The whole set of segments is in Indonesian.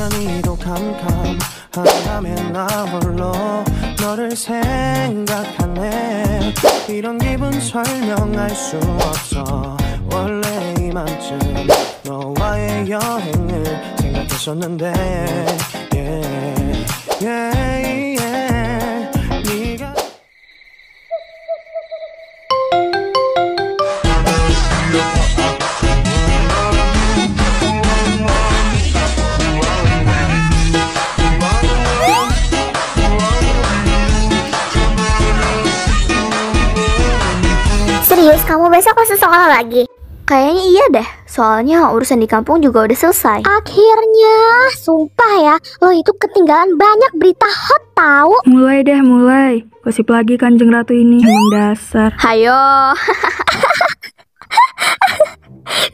시간이도 캄캄하다면 나 홀로 너를 생각하네. 이런 기분 설명할 수 없어. 원래 이맘쯤 너와의 여행을 생각했었는데 yeah, yeah, yeah. 네가 Serius, kamu besok masuk sekolah lagi? Kayaknya iya deh, soalnya urusan di kampung juga udah selesai. Akhirnya, sumpah ya, lo itu ketinggalan banyak berita hot tahu. Mulai deh, mulai. Gosip lagi Kanjeng Ratu ini, emang dasar. Hayo.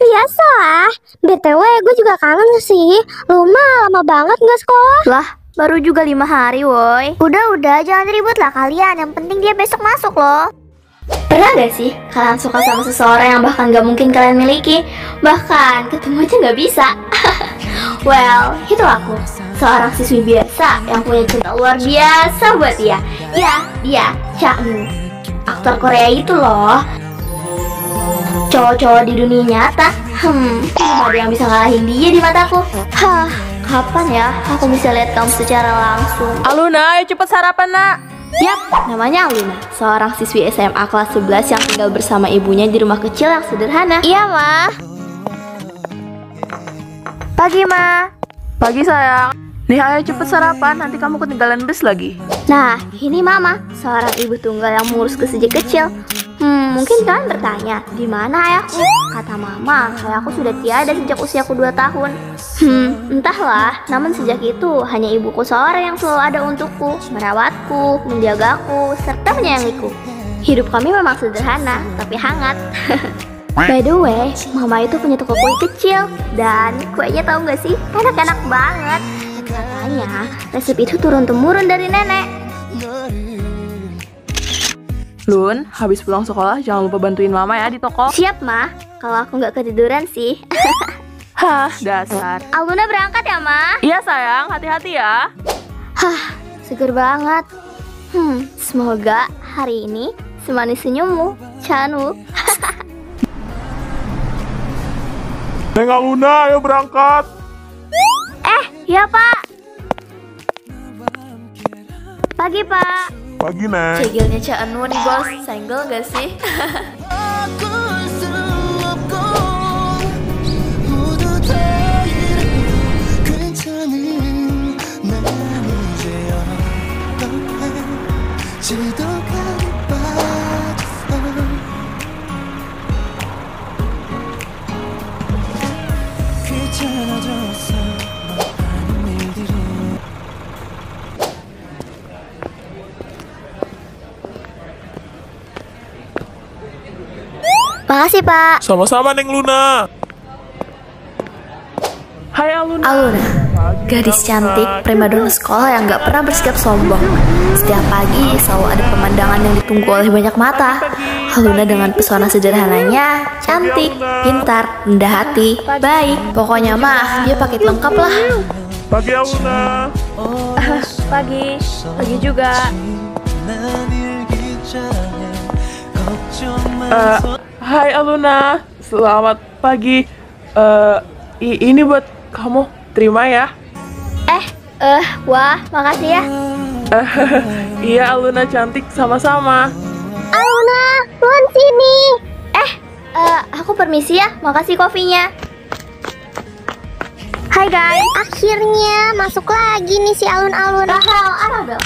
Biasalah. BTW, gue juga kangen sih. Lu mah lama banget gak sekolah. Lah, baru juga 5 hari woy. Udah, jangan ribut lah kalian. Yang penting dia besok masuk loh. Pernah gak sih kalian suka sama seseorang yang bahkan gak mungkin kalian miliki? Bahkan ketemu aja gak bisa. Well, itu aku, seorang siswi biasa yang punya cinta luar biasa buat dia. Ya, dia Cha-eun, aktor Korea itu loh. Cowok-cowok di dunia nyata, gak ada yang bisa ngalahin dia di mataku. Hah, kapan ya aku bisa lihat kamu secara langsung? Aluna, ayo cepet sarapan nak. Yap, namanya Aluna, seorang siswi SMA kelas 11 yang tinggal bersama ibunya di rumah kecil yang sederhana. Iya, Ma. Pagi, Ma. Pagi sayang. Nih ayo cepet sarapan, nanti kamu ketinggalan bus lagi. Nah, ini Mama, seorang ibu tunggal yang mengurus sejak kecil. Mungkin kalian bertanya, di mana ayahku? Kata Mama, ayahku sudah tiada sejak usiaku 2 tahun. Entahlah, namun sejak itu hanya ibuku seorang yang selalu ada untukku, merawatku, menjagaku, serta menyayangiku. Hidup kami memang sederhana, tapi hangat. By the way, Mama itu punya toko kue kecil, dan kuenya tahu nggak sih, enak-enak banget. Katanya, resep itu turun-temurun dari nenek. Lun, habis pulang sekolah jangan lupa bantuin mama ya di toko. Siap, Ma. Kalau aku nggak ketiduran sih. Hah, dasar. Aluna berangkat ya, Ma? Iya sayang, hati-hati ya. Hah, seger banget. Semoga hari ini semanis senyummu, Chanu. Neng Aluna, ayo berangkat. Ya, Pak. Pagi, Pak. Pagi, Neng. Cegilnya Cha-eun nih bos, senggol gak sih? Makasih, Pak. Sama-sama, Neng Luna. Hai Aluna. Aluna, gadis cantik primadona sekolah yang gak pernah bersikap sombong. Setiap pagi selalu ada pemandangan yang ditunggu oleh banyak mata. Aluna dengan pesona sederhananya, cantik, pintar, rendah hati, baik. Pokoknya mah dia paket lengkap lah. Pagi, Aluna. Pagi juga. Hai Aluna, selamat pagi. Ini buat kamu, terima ya. Wah, makasih ya. Iya Aluna cantik, sama-sama. Aluna, Lun sini. Aku permisi ya, makasih kopinya. Hai guys, akhirnya masuk lagi nih si alun-alun. Rahel, Arabel,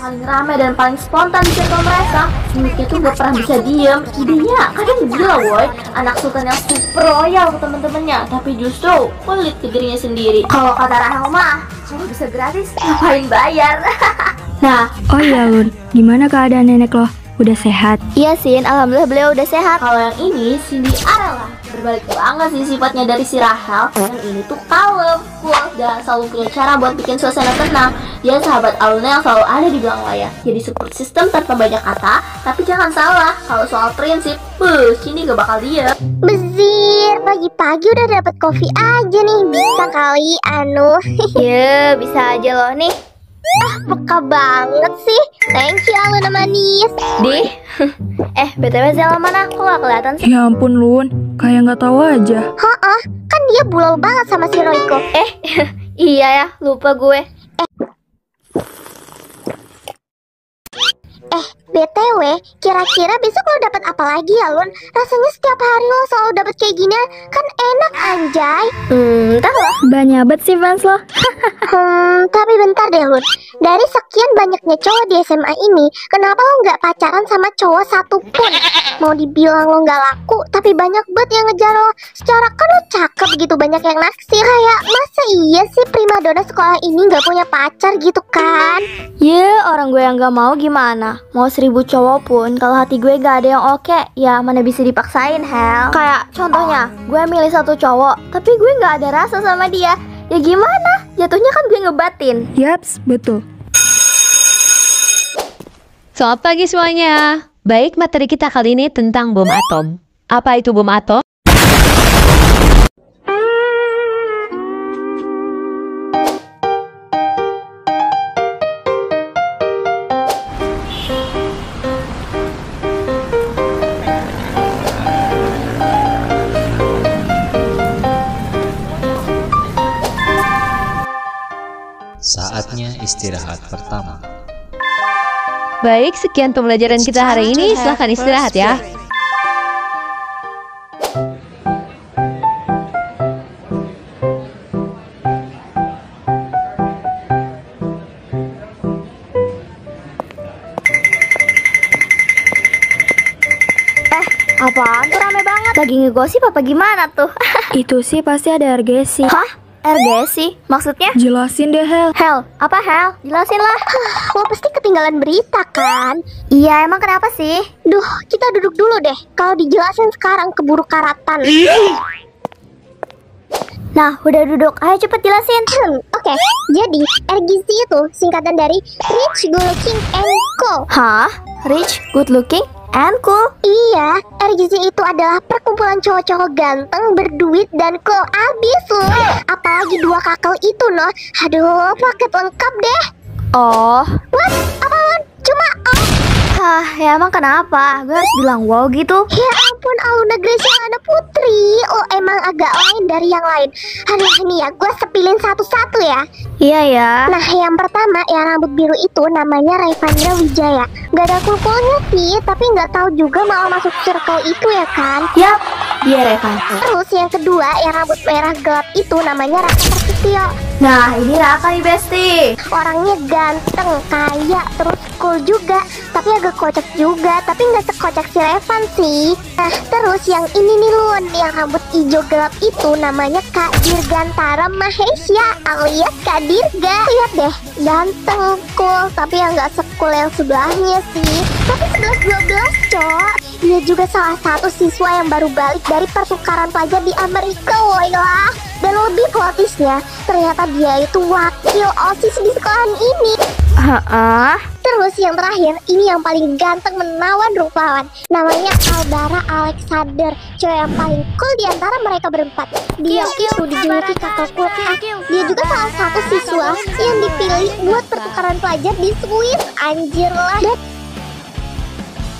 paling ramai dan paling spontan di circle mereka. Uniknya tuh gak pernah bisa diem. Idenya kadang gila woy. Anak sultan yang super royal ke temen-temennya, tapi justru pelit ke dirinya sendiri. Kalau kata Rahel mah, kalau bisa gratis, ngapain bayar? Nah, Oh iya Lun, gimana keadaan nenek lo? udah sehat? Iya Sin, alhamdulillah beliau udah sehat. Kalau yang ini Cindy Arella, berbalik banget sih sifatnya dari si Rahel. Yang ini tuh kalem, cool, dan selalu punya cara buat bikin suasana tenang. Dia sahabat Aluna yang selalu ada di belakang layar. Jadi support system tanpa banyak kata. Tapi jangan salah, kalau soal prinsip, Cindy gak bakal diam. Bezir, pagi-pagi udah dapat kopi aja nih. Bisa kali, Ya, bisa aja loh nih. peka banget sih. Thank you, Aluna manis. Di, BTW Zela mana? Kok gak kelihatan sih? Ya ampun Lun, kayak nggak tahu aja. Kan dia bulol banget sama si Royko. Iya ya, lupa gue. BTW, kira-kira besok lo dapat apa lagi ya, Lun? Rasanya setiap hari lo selalu dapat kayak gini, kan enak anjay. Entahlah. Banyak banget sih fans lo. Tapi bentar deh, Lun. Dari sekian banyaknya cowok di SMA ini, kenapa lo nggak pacaran sama cowok satupun? Mau dibilang lo nggak laku, tapi banyak banget yang ngejar lo. Secara kan lo cakep gitu, banyak yang naksir. Kayak, masa iya sih primadona sekolah ini nggak punya pacar gitu kan? Ya, orang gue yang gak mau gimana? Mau 1000 cowok pun, kalau hati gue gak ada yang oke, ya mana bisa dipaksain, Hel. Kayak contohnya, gue milih satu cowok, tapi gue gak ada rasa sama dia. Ya gimana? Jatuhnya kan gue ngebatin. Yaps, betul. Selamat pagi semuanya. Baik, materi kita kali ini tentang bom atom. Apa itu bom atom? Saatnya istirahat pertama. Baik, sekian pembelajaran kita hari ini. Silahkan istirahat ya. Apaan tuh rame banget? Lagi ngegosip apa gimana tuh? Itu sih pasti ada RGC. Hah? RGC? Maksudnya? Jelasin deh Hel. Hel, apa Hel? Jelasin lah. Lo pasti ketinggalan berita kan? Iya, emang kenapa sih? Duh, kita duduk dulu deh. Kalau dijelasin sekarang keburu karatan. Nah, udah duduk. Ayo cepet jelasin. Oke, jadi RGC itu singkatan dari Rich, Good Looking, and Cool. Hah? Rich, good looking, and cool? Iya, RGC itu adalah perkumpulan cowok-cowok ganteng, berduit, dan cool abis loh. Apalagi dua kakak itu noh. Aduh, paket lengkap deh. Oh. What? Apaan? Cuma Ya emang kenapa? Gue harus bilang wow gitu? Ya ampun, Aluna Graciana Putri. Oh, emang agak lain dari yang lain. Aduh, nih ya, gue sepilin satu-satu ya. Iya ya. Nah, yang pertama, yang rambut biru itu namanya Raivandra Wijaya. Gak ada kulkulnya sih, tapi nggak tahu juga malah masuk circle itu ya kan? Yap, dia Revan. Terus yang kedua, yang rambut merah gelap itu namanya Raka Prasetyo. Nah, ini Raka nih Besti. Orangnya ganteng, kaya, terus cool juga. Tapi agak kocak juga, tapi nggak sekocak si Revan sih. Nah, terus yang ini nih Lun, yang rambut hijau gelap itu namanya Kak Dirgantara Mahesya alias Kak Dirga. Lihat deh, ganteng, cool, tapi yang nggak se-cool yang sebelahnya sih. Tapi 11-12 cok. Dia juga salah satu siswa yang baru balik dari pertukaran pelajar di Amerika, woylah. Dan lebih plotisnya, ternyata dia itu wakil OSIS di sekolahan ini. Terus yang terakhir, ini yang paling ganteng menawan rupawan. Namanya Albara Alexander, cewek yang paling cool di antara mereka berempat. Dia itu dijuluki kakak cool. Dia juga salah satu siswa yang dipilih buat pertukaran pelajar di Swiss. Anjir lah.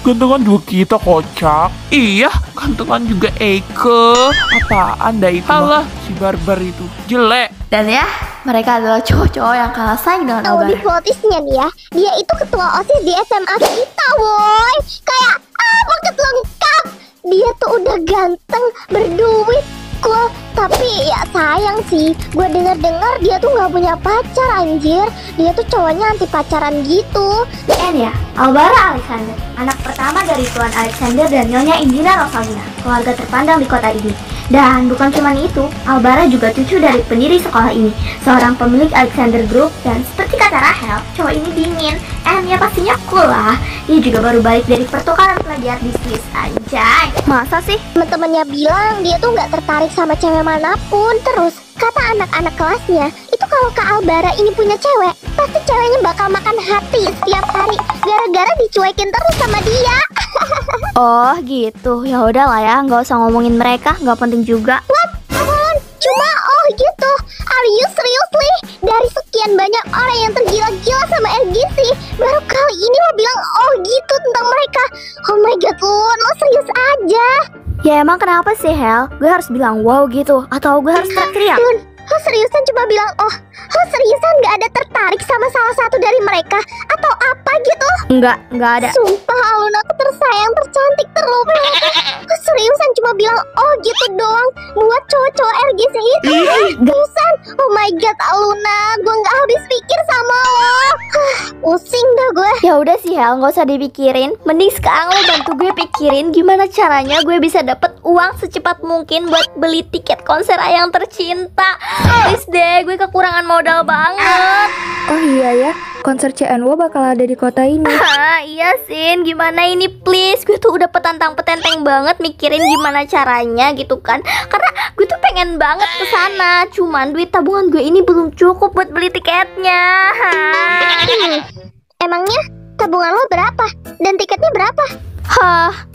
Gantengan juga kita kocak. Iya, gantengan juga Eike. Apaan dah itu? Halah, si barbar itu jelek. Dan ya, mereka adalah cowok-cowok yang kalah saing dengan Yang lebih Albara. plotisnya nih ya, dia itu ketua OSIS di SMA kita, woy. Kayak paket lengkap. Dia tuh udah ganteng, berduit, cool. Tapi ya sayang sih, gue denger-dengar dia tuh gak punya pacar anjir. Dia tuh cowoknya anti pacaran gitu. Ya, Albara Alexander, anak pertama dari Tuan Alexander dan Nyonya Indira Rosalina, keluarga terpandang di kota ini. Dan bukan cuma itu, Albara juga cucu dari pendiri sekolah ini, seorang pemilik Alexander Group. Dan seperti kata Rahel, cowok ini dingin, ya pastinya cool lah. Dia juga baru balik dari pertukaran pelajar di Swiss. Anjay, masa sih? Temen-temennya bilang dia tuh nggak tertarik sama cewek manapun. Terus kata anak-anak kelasnya, itu kalau Kak Albara ini punya cewek, pasti ceweknya bakal makan hati setiap hari gara-gara dicuekin terus sama dia. Oh gitu, ya udah lah ya, nggak usah ngomongin mereka, nggak penting juga. What? Apaan? Cuma oh gitu? Are you seriously? Dari sekian banyak orang yang tergila-gila sama RGC, baru kali ini lo bilang oh gitu tentang mereka. Oh my god, lo serius aja? Ya emang kenapa sih Hel? Gue harus bilang wow gitu, atau gue harus teriak-teriak? Lo seriusan cuma bilang oh? Lo seriusan gak ada tertarik sama salah satu dari mereka? Atau apa gitu? Enggak ada. Sumpah Aluna, aku tersayang, tercantik, terlupa. Lo seriusan cuma bilang oh gitu doang buat cowok-cowok RGC itu? Seriusan? Oh my god Aluna, gue gak habis pikir sama lo. Pusing dah gue. Ya udah sih Hel, nggak usah dipikirin. Mending sekarang lo bantu gue pikirin gimana caranya gue bisa dapet uang secepat mungkin buat beli tiket konser Ayang tercinta. Please deh, gue kekurangan modal banget. Oh iya ya, konser CNW bakal ada di kota ini. Iya Sin, gimana ini please? Gue tuh udah petantang-petenteng banget mikirin gimana caranya gitu kan. Karena gue tuh pengen banget ke sana. Cuman duit tabungan gue ini belum cukup buat beli tiketnya. Emangnya tabungan lo berapa? Dan tiketnya berapa?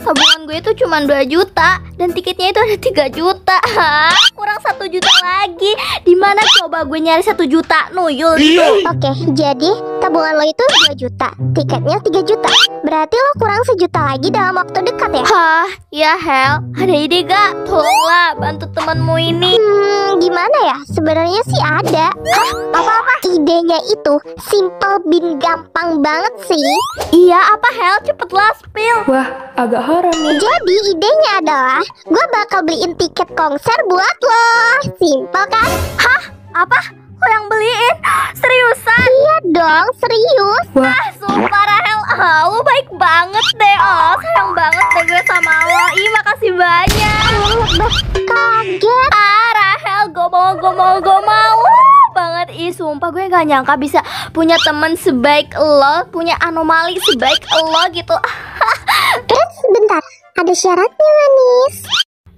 Tabungan gue itu cuma 2 juta dan tiketnya itu ada 3 juta. Kurang 1 juta lagi. Dimana coba gue nyari 1 juta? Nuyul gitu. Oke, jadi tabungan lo itu 2 juta, tiketnya 3 juta. Berarti lo kurang 1 juta lagi dalam waktu dekat ya? Ya Hel, ada ide gak? Tolonglah bantu temanmu ini. Gimana ya? Sebenarnya sih ada. Apa-apa? Idenya itu simple bin gampang banget sih. Iya, apa Hel? Cepetlah spill. Wah, agak haram nih. Jadi idenya adalah gue bakal beliin tiket konser buat lo. Simple kan? Apa? Lo yang beliin? Seriusan? Iya dong, serius. Sumpah Rahel, lo baik banget deh. Sayang banget deh gue sama lo. Makasih banyak. Kaget. Rahel, gue mau banget. Sumpah gue gak nyangka bisa punya temen sebaik lo, punya anomali sebaik lo gitu. Terus bentar, ada syaratnya manis.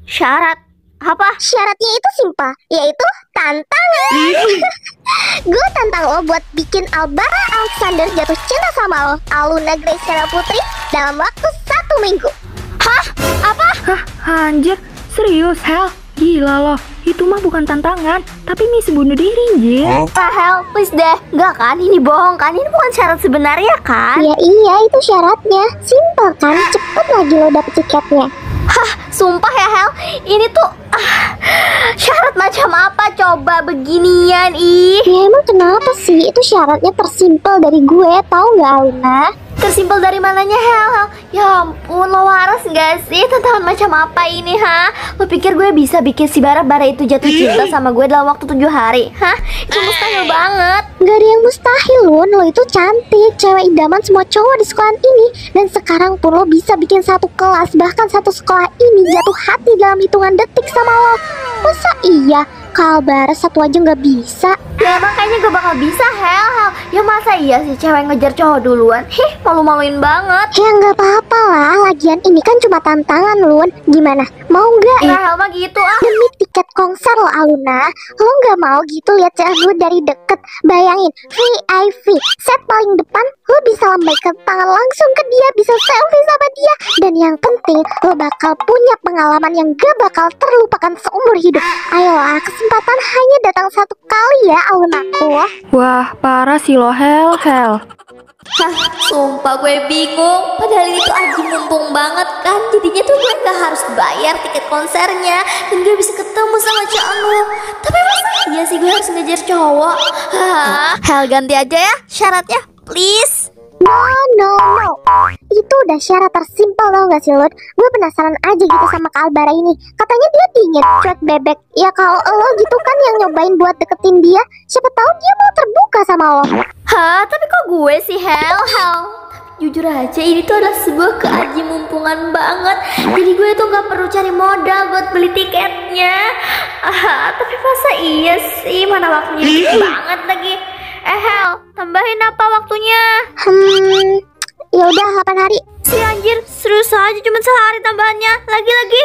Syarat? Apa? Syaratnya itu simpel, yaitu tantangan. Gue tantang lo buat bikin Albara Alexander jatuh cinta sama lo, Aluna Graciela Putri, dalam waktu 1 minggu. Apa? Anjir, serius Hel? Gila loh, itu mah bukan tantangan, tapi misi bunuh diri, Jir. Rahel, please deh. Enggak kan? Ini bohong kan? Ini bukan syarat sebenarnya kan? Ya iya, itu syaratnya. Simpel kan? Cepet lagi lo dapet tiketnya. Sumpah ya Hel, ini tuh syarat macam apa coba beginian Ya emang kenapa sih? Itu syaratnya tersimpel dari gue, tahu nggak Aluna? Tersimpel dari mananya Hel? Ya ampun, lo waras gak sih? Tantangan macam apa ini Lo pikir gue bisa bikin si Bara itu jatuh cinta sama gue dalam waktu 7 hari? Itu mustahil banget. Gak ada yang mustahil Lun, lo itu cantik, cewek idaman semua cowok di sekolah ini. Dan sekarang pun lo bisa bikin satu kelas, bahkan satu sekolah ini jatuh hati dalam hitungan detik sama lo. Masa iya? Albara satu aja nggak bisa? Ya emang kayaknya gak bakal bisa Hel. Ya masa iya sih cewek ngejar cowok duluan? Malu-maluin banget. Ya nggak apa-apa lah, lagian ini kan cuma tantangan Lun. Gimana? Mau nggak? Hel mah gitu Demi tiket konser lo Aluna, lo nggak mau gitu lihat cewek gue dari deket? Bayangin, VIP, set paling depan, lo bisa lambaikan tangan langsung ke dia, bisa selfie sama dia. Dan yang penting, lo bakal punya pengalaman yang gak bakal terlupakan seumur hidup. Ayolah, kesempatan hanya datang 1 kali ya Alunaku. Wah, parah sih lo Hel. Sumpah gue bingung. Padahal itu aji mumpung banget kan. Jadinya tuh gue gak harus bayar tiket konsernya dan gue bisa ketemu sama Canu. Tapi masa iya sih gue harus ngejar cowok? Hel ganti aja ya syaratnya, please. No. Itu udah syarat tersimpel tau gak sih, Lut? Gue penasaran aja gitu sama Kak Albara ini. Katanya dia dingin, cuek bebek. Ya kalau lo gitu kan yang nyobain buat deketin dia, siapa tahu dia mau terbuka sama lo. Hah, tapi kok gue sih, Hel? Jujur aja ini tuh adalah sebuah keaji mumpungan banget. Jadi gue tuh gak perlu cari modal buat beli tiketnya. Tapi masa iya sih, mana waktunya dikit banget lagi. Hel, tambahin apa waktunya? Ya udah 8 hari. Si anjir, serius aja cuma sehari tambahannya. Lagi-lagi.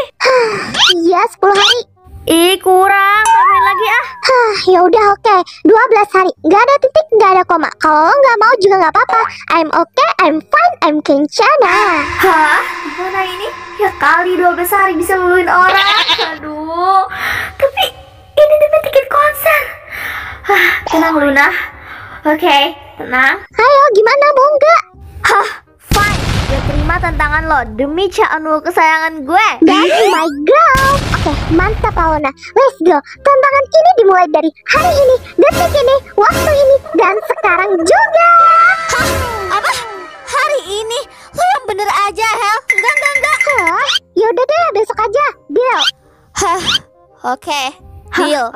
Iya, 10 hari. Ih, kurang. Tambahin lagi ah. Ya udah oke. 12 hari. Gak ada titik, gak ada koma. Kalau lo gak mau juga gak apa-apa. I'm okay, I'm fine, I'm kencana. Hah? Gimana ini? Ya kali 12 hari bisa luluin orang. Aduh. Tapi ini demi tiket konser. Tenang Luna. Oke, tenang. Ayo, gimana mau nggak? Fine. Gue terima tantangan lo demi Caanul kesayangan gue. That's my girl. Oke, mantap Luna. Let's go. Tantangan ini dimulai dari hari ini, detik ini, waktu ini, dan sekarang juga. Apa? Hari ini? Lo yang bener aja, Hel. Enggak. Yaudah deh, besok aja. Deal. Oke. Deal.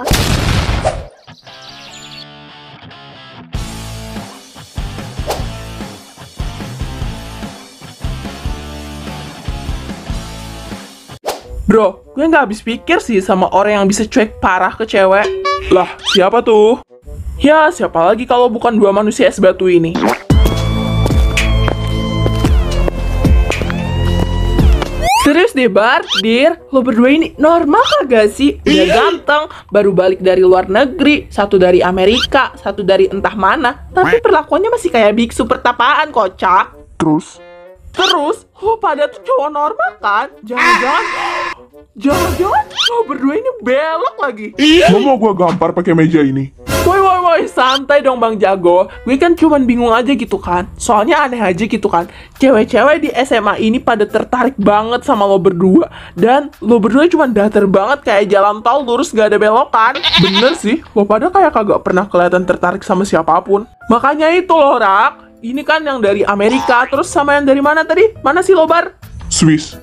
Bro, gue nggak habis pikir sih sama orang yang bisa cuek parah ke cewek. Lah, siapa tuh? Ya, siapa lagi kalau bukan dua manusia es batu ini? Serius deh, Bar, Dir, lo berdua ini normal kagak sih? Udah ganteng, baru balik dari luar negeri, satu dari Amerika, satu dari entah mana, tapi perlakuannya masih kayak biksu pertapaan, kocak. Terus, lo pada tuh cowok normal kan? Jangan-jangan lo berdua ini belok lagi. Lo mau gue gampar pakai meja ini? Woi, santai dong Bang Jago. Gue kan cuman bingung aja gitu kan. Soalnya aneh aja gitu kan. Cewek-cewek di SMA ini pada tertarik banget sama lo berdua. Dan lo berdua cuman datar banget kayak jalan tol lurus gak ada belokan. Bener sih, lo pada kayak kagak pernah kelihatan tertarik sama siapapun. Makanya itu loh, Rak. Ini kan yang dari Amerika, terus sama yang dari mana tadi? Mana sih lo, Bar? Swiss.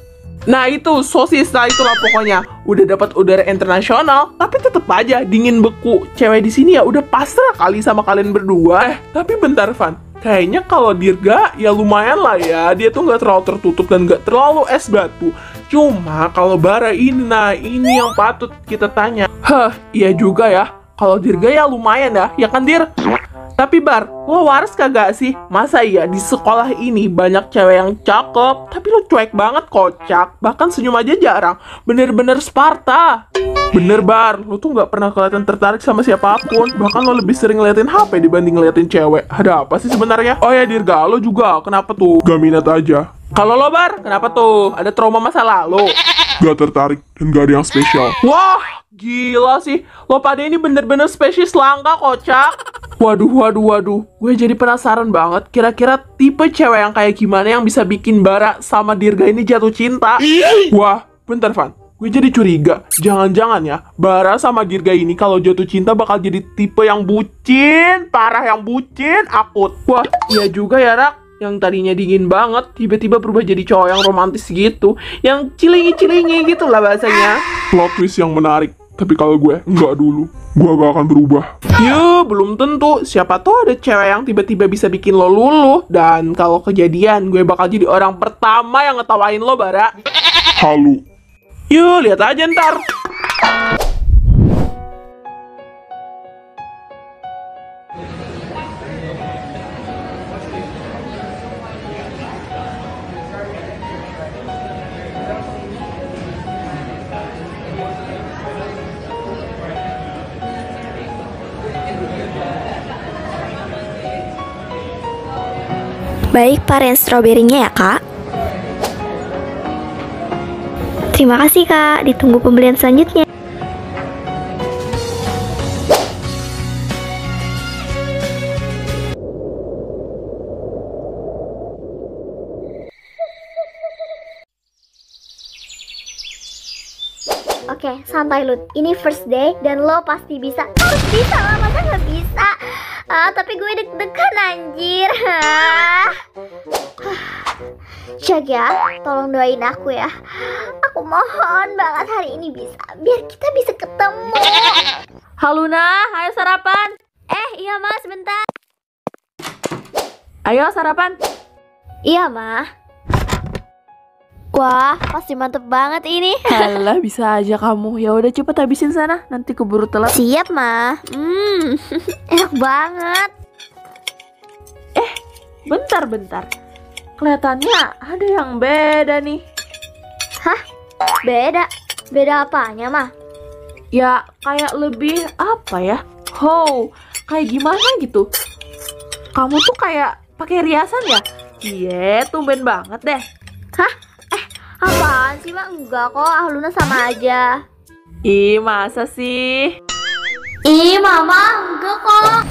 Nah itu, sosis lah itulah pokoknya. Udah dapat udara internasional, tapi tetep aja dingin beku. Cewek di sini ya udah pasrah kali sama kalian berdua. Tapi bentar, Van. Kayaknya kalau Dirga ya lumayan lah ya. Dia tuh nggak terlalu tertutup dan nggak terlalu es batu. Cuma kalau Bara ini, nah ini yang patut kita tanya. Iya juga ya. Kalau Dirga ya lumayan ya kan Dir? Tapi Bar, lo waras kagak sih? Masa iya di sekolah ini banyak cewek yang cakep, tapi lo cuek banget kocak. Bahkan senyum aja jarang. Bener-bener Sparta. Bener Bar, lo tuh nggak pernah kelihatan tertarik sama siapapun. Bahkan lo lebih sering ngeliatin HP dibanding ngeliatin cewek. Ada apa sih sebenarnya? Oh ya Dirga, lo juga. Kenapa tuh? Gak minat aja. Kalau lo Bar, kenapa tuh? Ada trauma masa lalu? Gak tertarik dan gak ada yang spesial. Wah, gila sih. Lo pada ini bener-bener spesies langka kocak. Waduh. Gue jadi penasaran banget. Kira-kira tipe cewek yang kayak gimana yang bisa bikin Bara sama Dirga ini jatuh cinta? Wah, bentar Van. Gue jadi curiga. Jangan-jangan ya, Bara sama Dirga ini kalau jatuh cinta bakal jadi tipe yang bucin. Parah yang bucin, akut. Wah, iya juga ya, Rak. Yang tadinya dingin banget, tiba-tiba berubah jadi cowok yang romantis gitu. Yang cilingi-cilingi gitu lah bahasanya. Plot twist yang menarik. Tapi kalau gue, enggak dulu. Gue gak akan berubah. Belum tentu. Siapa tahu ada cewek yang tiba-tiba bisa bikin lo luluh. Dan kalau kejadian, gue bakal jadi orang pertama yang ngetawain lo, Bara. Halu. Lihat aja ntar. Baik, varian stroberinya ya, Kak. Terima kasih, Kak. Ditunggu pembelian selanjutnya. Oke, santai Lut. Ini first day dan lo pasti bisa. Harus bisa lah, masa nggak bisa? Tapi gue deg-degan anjir. Cak ya, tolong doain aku ya. Aku mohon banget hari ini bisa, biar kita bisa ketemu. Haluna, ayo sarapan. Iya mas, sebentar. Ayo sarapan. Iya mah. Wah, pasti mantep banget ini. Alah, bisa aja kamu. Ya udah cepet habisin sana, nanti keburu telat. Siap mah. Enak banget. Bentar. Kelihatannya ada yang beda nih. Hah? Beda? Beda apanya mah? Ya, kayak lebih apa ya? Kayak gimana gitu? Kamu tuh kayak pakai riasan ya? Iya, tumben banget deh. Hah? Apaan sih mah? Enggak kok, Luna sama aja. Ih, masa sih? Ih, mama, enggak kok.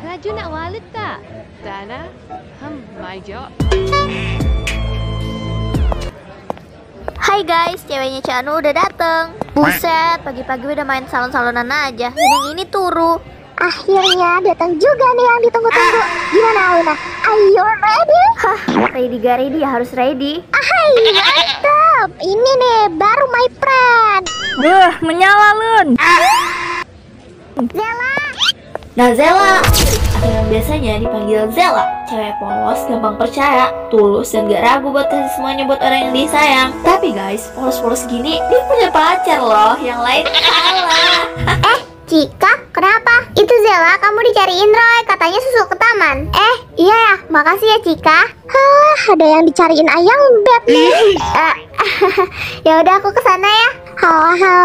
Raju nak wallet tak? Dana, Maijo. Hai guys, ceweknya Canu udah dateng. Buset, pagi-pagi udah main salon-salonan aja. Yang ini turu. Akhirnya datang juga nih yang ditunggu-tunggu. Gimana Luna? Are you ready? Hah, ready gak ready ya harus ready. Hai, mantap. Ini nih baru my friend. Menyala Lun. Zela. Nah Zela, atau yang biasanya dipanggil Zela, cewek polos, gampang percaya, tulus dan gak ragu buat kasih semuanya buat orang yang disayang. Tapi guys, polos-polos gini dia punya pacar loh, yang lain kalah. Cika, kenapa? Itu Zela, kamu dicariin Roy, katanya susul ke taman. Iya ya, makasih ya Cika. Ada yang dicariin ayang beb nih. Ya udah aku kesana ya. Halo.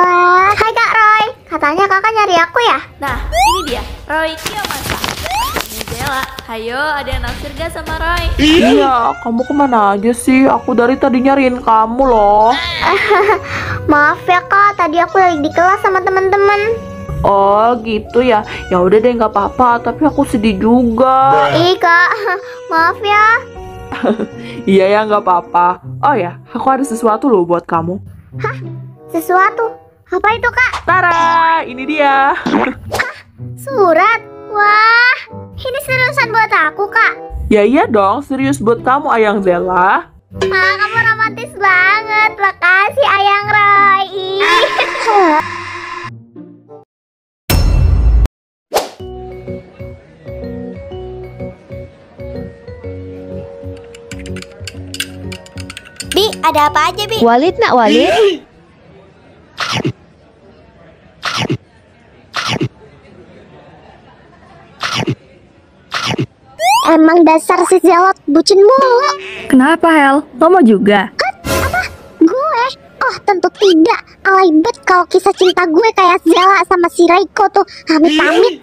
Hai Kak Roy, katanya kakak nyari aku ya? Nah, ini dia, Roy Kiyomasa. Ini Zela, hayo ada yang naksir gak sama Roy? Iya, kamu kemana aja sih? Aku dari tadi nyariin kamu loh. Maaf ya Kak, tadi aku lagi di kelas sama teman-teman. Oh gitu ya. Ya udah deh, nggak apa-apa. Tapi aku sedih juga. Ih Kak, maaf ya. Iya ya, nggak apa-apa. Oh ya, aku ada sesuatu loh buat kamu. Hah? Sesuatu? Apa itu Kak? Tara, ini dia. Surat? Wah, ini seriusan buat aku Kak. Ya iya dong, serius buat kamu Ayang Zela. Kamu romantis banget. Makasih Ayang Roy. Bi, ada apa aja Bi? Walid nak walid? Emang dasar si Zelot bucin mulu. Kenapa Hel? Lo mau juga? Apa? Gue? Oh tentu tidak. Alay bet kalau kisah cinta gue kayak Zela sama si Reiko tuh. Amit-amit.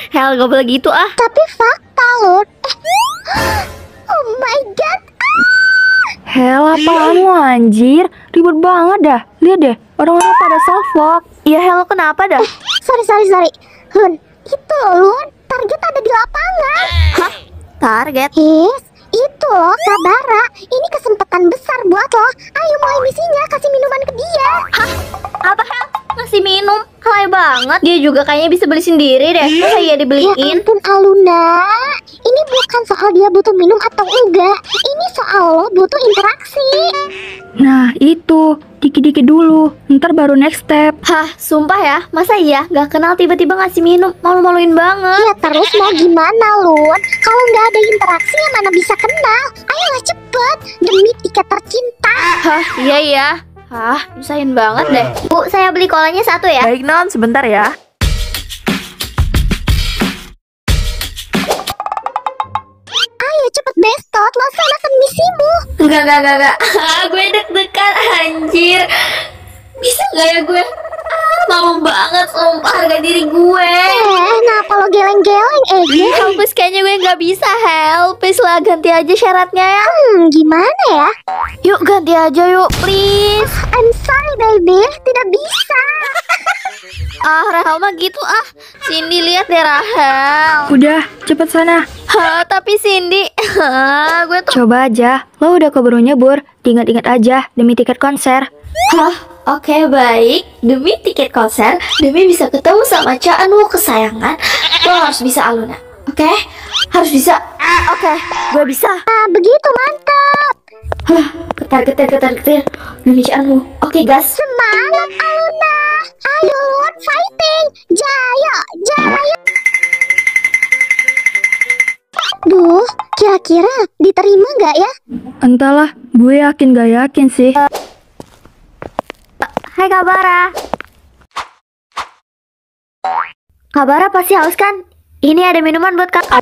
Hel, gak boleh gitu ah. Tapi fakta loh. Oh my god. Hel, apaan lo anjir? Ribet banget dah. Lihat deh, orang-orang pada self-walk. Ya Hel, kenapa dah? Sorry. Hun, itu Lun, target ada di lapangan. Hah? Target? Yes, itu loh Kabara. Ini kesempatan besar buat lo. Ayo mulai misinya, kasih minuman ke dia. Hah? Apa Hel? Ngasih minum? Halai banget. Dia juga kayaknya bisa beli sendiri deh. Masa iya Ya dibeliin? ampun Aluna, ini bukan soal dia butuh minum atau enggak. Ini soal lo butuh interaksi. Nah itu, dikit-dikit dulu, ntar baru next step. Hah, sumpah ya? Masa iya? Gak kenal tiba-tiba ngasih minum? Malu-maluin banget. Ya terus mau gimana Lun? Kalau nggak ada interaksi ya mana bisa kenal. Ayolah cepet, demi tiket tercinta. Hah, iya. Hah, nyusahin banget deh. Bu, saya beli kolanya satu ya. Baik non, sebentar ya. Ayo cepet bestot, laksanakan misimu. Enggak. Gue deg-degan anjir. Bisa gak ya gue? Malu banget, sumpah harga diri gue. Kenapa lo geleng-geleng, Ege? Helpus, kayaknya gue nggak bisa. Helpus lah, ganti aja syaratnya ya. Gimana ya? Yuk ganti aja yuk, please. I'm sorry, baby. Tidak bisa. Ah, Rahel mah gitu ah. Cindy lihat deh Rahel. Udah, cepet sana. Hah, tapi Cindy, gue tuh. Coba aja, lo udah keburu nyebur. Ingat-ingat aja demi tiket konser. Hah, oke baik. Demi tiket konser, demi bisa ketemu sama Caanmu kesayangan, lo harus bisa Aluna. Oke, harus bisa. Oke, gue bisa. Begitu mantap. Ketar-ketir demi Caanmu. Oke gas. Semangat, Aluna. Ayo, fighting. Jaya, jaya. Duh, kira-kira diterima nggak ya? Entahlah, gue yakin gak yakin sih. Hai Kabara. Kabara pasti haus kan? Ini ada minuman buat kak.